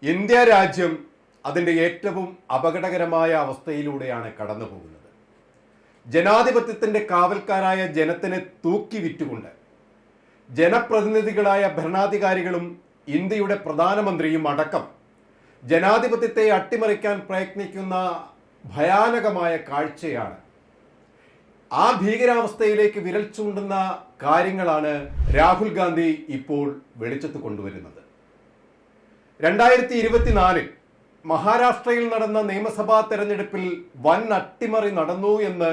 India രാജ്യം അതിൻ്റെ ഏറ്റവും അപകടകരമായ അവസ്ഥയിലൂടെയാണ് കടന്നു പോകുന്നത്. ജനാധിപത്യത്തിൻ്റെ കാവൽക്കാരായ ജനത്തിനെ തൂക്കി വിറ്റുകൊണ്ട് ജനപ്രതിനിധികളായ ഭരണാധികാരികളും ഇന്ത്യയുടെ പ്രധാനമന്ത്രിയും അടക്കം ജനാധിപത്യത്തെ അട്ടിമറിക്കാൻ പ്രയത്നിക്കുന്ന ഭയാനകമായ കാഴ്ചയാണ്. ആ ഭീകരാവസ്ഥയിലേക്ക് വിരൽ ചൂണ്ടുന്ന കാര്യങ്ങളാണ് രാഹുൽ ഗാന്ധി ഇപ്പോൾ വെളിച്ചത്ത് കൊണ്ടുവരുന്നത്. 2024 മഹാരാഷ്ട്രയിൽ നടന്ന നിയമസഭാ തെരഞ്ഞെടുപ്പിൽ വൻ അട്ടിമറി നടന്നു എന്ന്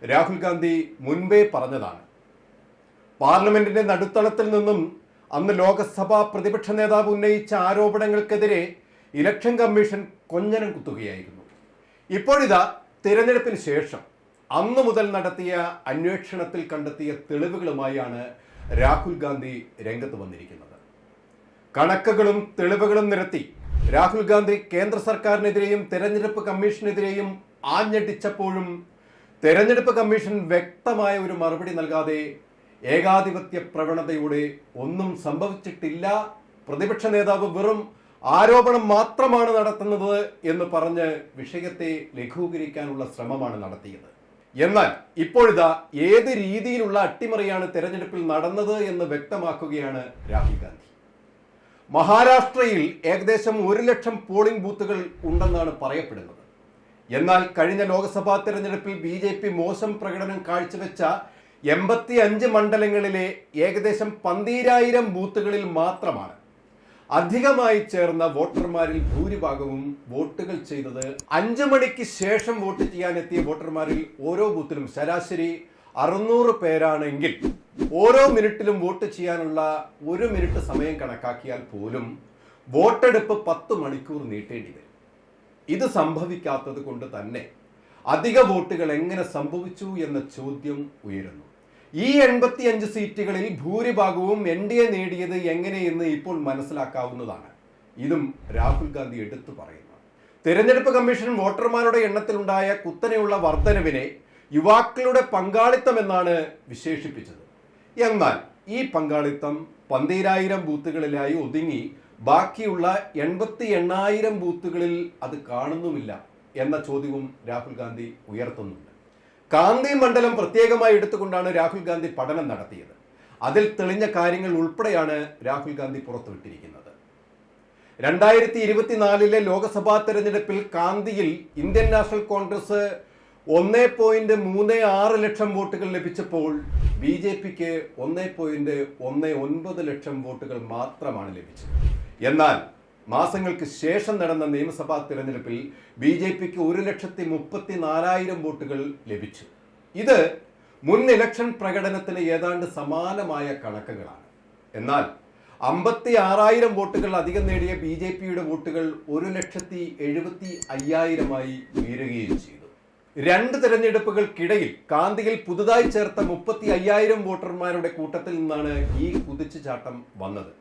രാഹുൽ ഗാന്ധി മുൻപേ പറഞ്ഞതാണ്. പാർലമെന്റിന്റെ നടുത്തളത്തിൽ നിന്നും അന്ന് ലോക്സഭാ പ്രതിപക്ഷ നേതാവ് ഉന്നയിച്ച ആരോപണങ്ങൾക്കെതിരെ ഇലക്ഷൻ കമ്മീഷൻ കൊഞ്ഞനം കുത്തുകയായിരുന്നു. ഇപ്പോഴിതാ തിരഞ്ഞെടുപ്പിന് ശേഷം അന്നു മുതൽ നടത്തിയ അന്വേഷണത്തിൽ കണ്ടെത്തിയ തെളിവുകളുമായാണ് രാഹുൽ ഗാന്ധി രംഗത്ത് വന്നിരിക്കുന്നത്. കണക്കുകളും തെളിവുകളും നിരത്തി രാഹുൽ ഗാന്ധി കേന്ദ്ര സർക്കാരിനെതിരെയും തെരഞ്ഞെടുപ്പ് കമ്മീഷനെതിരെയും ആഞ്ഞടിച്ചപ്പോഴും തെരഞ്ഞെടുപ്പ് കമ്മീഷൻ വ്യക്തമായ ഒരു മറുപടി നൽകാതെ ഏകാധിപത്യ പ്രവണതയോടെ ഒന്നും സംഭവിച്ചിട്ടില്ല, പ്രതിപക്ഷ നേതാവ് വെറും ആരോപണം മാത്രമാണ് നടത്തുന്നത് എന്ന് പറഞ്ഞ് വിഷയത്തെ ലഘൂകരിക്കാനുള്ള ശ്രമമാണ് നടത്തിയത്. എന്നാൽ ഇപ്പോഴിതാ ഏത് രീതിയിലുള്ള അട്ടിമറിയാണ് തെരഞ്ഞെടുപ്പിൽ നടന്നത് എന്ന് വ്യക്തമാക്കുകയാണ് രാഹുൽ ഗാന്ധി. മഹാരാഷ്ട്രയിൽ ഏകദേശം 1 ലക്ഷം പോളിംഗ് ബൂത്തുകൾ ഉണ്ടെന്നാണ് പറയപ്പെടുന്നത്. എന്നാൽ കഴിഞ്ഞ ലോക്സഭാ തെരഞ്ഞെടുപ്പിൽ BJP മോശം പ്രകടനം കാഴ്ചവെച്ച 85 മണ്ഡലങ്ങളിലെ ഏകദേശം 12,000 ബൂത്തുകളിൽ മാത്രമാണ് അധികമായി ചേർന്ന വോട്ടർമാരിൽ ഭൂരിഭാഗവും വോട്ടുകൾ ചെയ്തത് 5 മണിക്ക് ശേഷം വോട്ട് ചെയ്യാനെത്തിയ വോട്ടർമാരിൽ ഓരോ ബൂത്തിലും ശരാശരി 600 പേരാണെങ്കിൽ ഓരോ മിനിറ്റിലും വോട്ട് ചെയ്യാനുള്ള 1 മിനിറ്റ് സമയം കണക്കാക്കിയാൽ പോലും വോട്ടെടുപ്പ് 10 മണിക്കൂർ നീട്ടേണ്ടി വരും. ഇത് സംഭവിക്കാത്തത് കൊണ്ട് തന്നെ അധിക വോട്ടുകൾ എങ്ങനെ സംഭവിച്ചു എന്ന ചോദ്യം ഉയരുന്നു. ഈ 85 സീറ്റുകളിൽ ഭൂരിഭാഗവും NDA നേടിയത് എങ്ങനെയെന്ന് ഇപ്പോൾ മനസ്സിലാക്കാവുന്നതാണ്. ഇതും രാഹുൽ ഗാന്ധി എടുത്തു പറയുന്നു. തിരഞ്ഞെടുപ്പ് കമ്മീഷൻ വോട്ടർമാരുടെ എണ്ണത്തിലുണ്ടായ കുത്തനെയുള്ള വർധനവിനെ യുവാക്കളുടെ പങ്കാളിത്തം എന്നാണ് വിശേഷിപ്പിച്ചത്. എന്നാൽ ഈ പങ്കാളിത്തം 12,000 ബൂത്തുകളിലായി ഒതുങ്ങി ബാക്കിയുള്ള 88,000 ബൂത്തുകളിൽ അത് കാണുന്നുമില്ല എന്ന ചോദ്യവും രാഹുൽ ഗാന്ധി ഉയർത്തുന്നുണ്ട്. കാന്തി മണ്ഡലം പ്രത്യേകമായി എടുത്തുകൊണ്ടാണ് രാഹുൽ ഗാന്ധി പഠനം നടത്തിയത്. അതിൽ തെളിഞ്ഞ കാര്യങ്ങൾ ഉൾപ്പെടെയാണ് രാഹുൽ ഗാന്ധി പുറത്തുവിട്ടിരിക്കുന്നത്. 2024 ലോക്സഭാ തെരഞ്ഞെടുപ്പിൽ കാന്തിയിൽ ഇന്ത്യൻ നാഷണൽ കോൺഗ്രസ് 1.36 ലക്ഷം വോട്ടുകൾ ലഭിച്ചപ്പോൾ BJPക്ക് 1.19 ലക്ഷം വോട്ടുകൾ മാത്രമാണ് ലഭിച്ചത്. എന്നാൽ മാസങ്ങൾക്ക് ശേഷം നടന്ന നിയമസഭാ തിരഞ്ഞെടുപ്പിൽ BJPക്ക് 1,34,000 വോട്ടുകൾ ലഭിച്ചു. ഇത് മുൻ ഇലക്ഷൻ പ്രകടനത്തിന് ഏതാണ്ട് സമാനമായ കണക്കുകളാണ്. എന്നാൽ 56,000 വോട്ടുകൾ അധികം നേടിയ BJPയുടെ വോട്ടുകൾ 1,75,000 ഉയരുകയും ചെയ്തു. 2 തെരഞ്ഞെടുപ്പുകൾക്കിടയിൽ കാന്തിയിൽ പുതുതായി ചേർത്ത 35,000 വോട്ടർമാരുടെ കൂട്ടത്തിൽ നിന്നാണ് ഈ കുതിച്ചുചാട്ടം വന്നത്.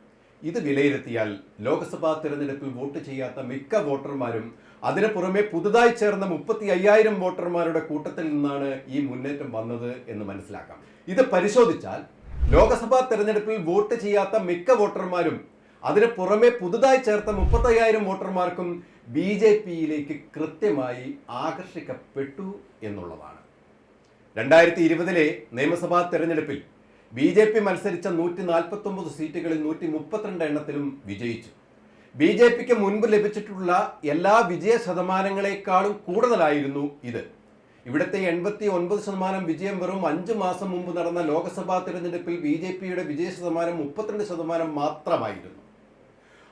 ഇത് വിലയിരുത്തിയാൽ ലോക്സഭാ തിരഞ്ഞെടുപ്പിൽ വോട്ട് ചെയ്യാത്ത മിക്ക വോട്ടർമാരും അതിനു പുറമെ പുതുതായി ചേർന്ന 35,000 വോട്ടർമാരുടെ കൂട്ടത്തിൽ നിന്നാണ് ഈ മുന്നേറ്റം വന്നത് എന്ന് മനസ്സിലാക്കാം. ഇത് പരിശോധിച്ചാൽ ലോക്സഭാ തെരഞ്ഞെടുപ്പിൽ വോട്ട് ചെയ്യാത്ത മിക്ക വോട്ടർമാരും അതിനു പുറമെ പുതുതായി ചേർത്ത 35,000 വോട്ടർമാർക്കും BJPയിലേക്ക് കൃത്യമായി ആകർഷിക്കപ്പെട്ടു എന്നുള്ളതാണ്. 2020 നിയമസഭാ തെരഞ്ഞെടുപ്പിൽ BJP മത്സരിച്ച 149 സീറ്റുകളിൽ 132 എണ്ണത്തിലും വിജയിച്ചു. BJPക്ക് മുൻപ് ലഭിച്ചിട്ടുള്ള എല്ലാ വിജയ ശതമാനങ്ങളെക്കാളും കൂടുതലായിരുന്നു ഇത്. ഇവിടുത്തെ 89% വിജയം വെറും 5 മാസം മുമ്പ് നടന്ന ലോക്സഭാ തിരഞ്ഞെടുപ്പിൽ BJPയുടെ വിജയ ശതമാനം 32% മാത്രമായിരുന്നു.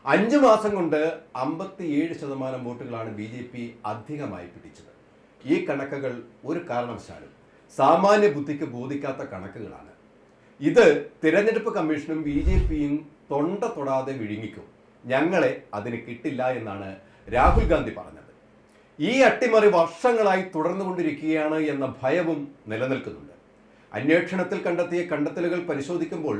5 മാസം കൊണ്ട് 57% വോട്ടുകളാണ് BJP അധികമായി പിടിച്ചത്. ഈ കണക്കുകൾ ഒരു കാരണവശാലും സാമാന്യ ബുദ്ധിക്ക് ബോധിക്കാത്ത കണക്കുകളാണ്. ഇത് തിരഞ്ഞെടുപ്പ് കമ്മീഷനും BJPയും തൊണ്ട തൊടാതെ വിഴുങ്ങിക്കും. ഞങ്ങളെ അതിന് കിട്ടില്ല എന്നാണ് രാഹുൽ ഗാന്ധി പറഞ്ഞത്. ഈ അട്ടിമറി വർഷങ്ങളായി തുടർന്നുകൊണ്ടിരിക്കുകയാണ് എന്ന ഭയവും നിലനിൽക്കുന്നുണ്ട്. അന്വേഷണത്തിൽ കണ്ടെത്തിയ കണ്ടെത്തലുകൾ പരിശോധിക്കുമ്പോൾ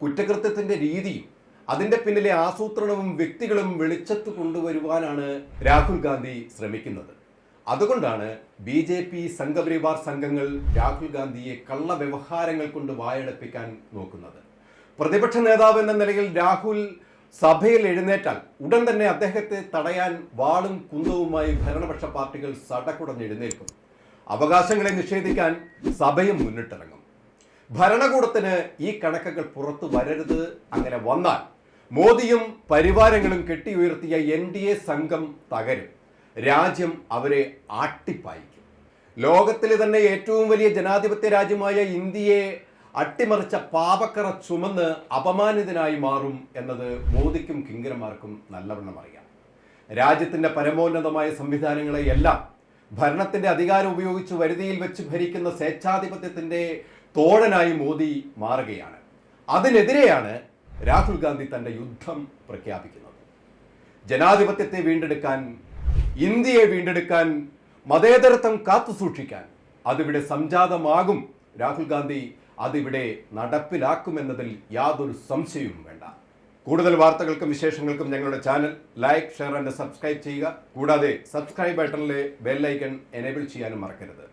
കുറ്റകൃത്യത്തിന്റെ രീതിയും അതിന്റെ പിന്നിലെ ആസൂത്രണവും വ്യക്തികളും വെളിച്ചത്ത് കൊണ്ടുവരുവാനാണ് രാഹുൽ ഗാന്ധി ശ്രമിക്കുന്നത്. അതുകൊണ്ടാണ് BJP സംഘപരിവാർ സംഘങ്ങൾ രാഹുൽ ഗാന്ധിയെ കള്ള വ്യവഹാരങ്ങൾ കൊണ്ട് വായടപ്പിക്കാൻ നോക്കുന്നത്. പ്രതിപക്ഷ നേതാവ് എന്ന നിലയിൽ രാഹുൽ സഭയിൽ എഴുന്നേറ്റാൽ ഉടൻ തന്നെ അദ്ദേഹത്തെ തടയാൻ വാളും കുന്തവുമായി ഭരണപക്ഷ പാർട്ടികൾ സടകുടഞ്ഞെഴുന്നേൽക്കും. അവകാശങ്ങളെ നിഷേധിക്കാൻ സഭയും മുന്നിട്ടിറങ്ങും. ഭരണകൂടത്തിന് ഈ കണക്കുകൾ പുറത്തു വരരുത്. അങ്ങനെ വന്നാൽ മോദിയും പരിവാരങ്ങളും കെട്ടിയുയർത്തിയ NDA സംഘം തകരും. രാജ്യം അവരെ ആട്ടിപ്പായിക്കും. ലോകത്തിലെ തന്നെ ഏറ്റവും വലിയ ജനാധിപത്യ രാജ്യമായ ഇന്ത്യയെ അട്ടിമറിച്ച പാപക്കറ ചുമന്ന് അപമാനിതനായി മാറും എന്നത് മോദിക്കും കിങ്കരന്മാർക്കും നല്ലവണ്ണം അറിയാം. രാജ്യത്തിൻ്റെ പരമോന്നതമായ സംവിധാനങ്ങളെയെല്ലാം ഭരണത്തിൻ്റെ അധികാരം ഉപയോഗിച്ച് വരുതിയിൽ വെച്ച് ഭരിക്കുന്ന സ്വേച്ഛാധിപത്യത്തിൻ്റെ തോഴനായി മോദി മാറുകയാണ്. അതിനെതിരെയാണ് രാഹുൽ ഗാന്ധി തൻ്റെ യുദ്ധം പ്രഖ്യാപിക്കുന്നത്. ജനാധിപത്യത്തെ വീണ്ടെടുക്കാൻ, ഇന്ത്യയെ വീണ്ടെടുക്കാൻ, മതേതരത്വം കാത്തുസൂക്ഷിക്കാൻ അതിവിടെ സംജാതമാകും. രാഹുൽ ഗാന്ധി അതിവിടെ നടപ്പിലാക്കുമെന്നതിൽ യാതൊരു സംശയവും വേണ്ട. കൂടുതൽ വാർത്തകൾക്കും വിശേഷങ്ങൾക്കും ഞങ്ങളുടെ channel like, share and subscribe ചെയ്യുക. കൂടാതെ സബ്സ്ക്രൈബ് ബട്ടണിലെ ബെൽ ഐക്കൺ എനേബിൾ ചെയ്യാനും മറക്കരുത്.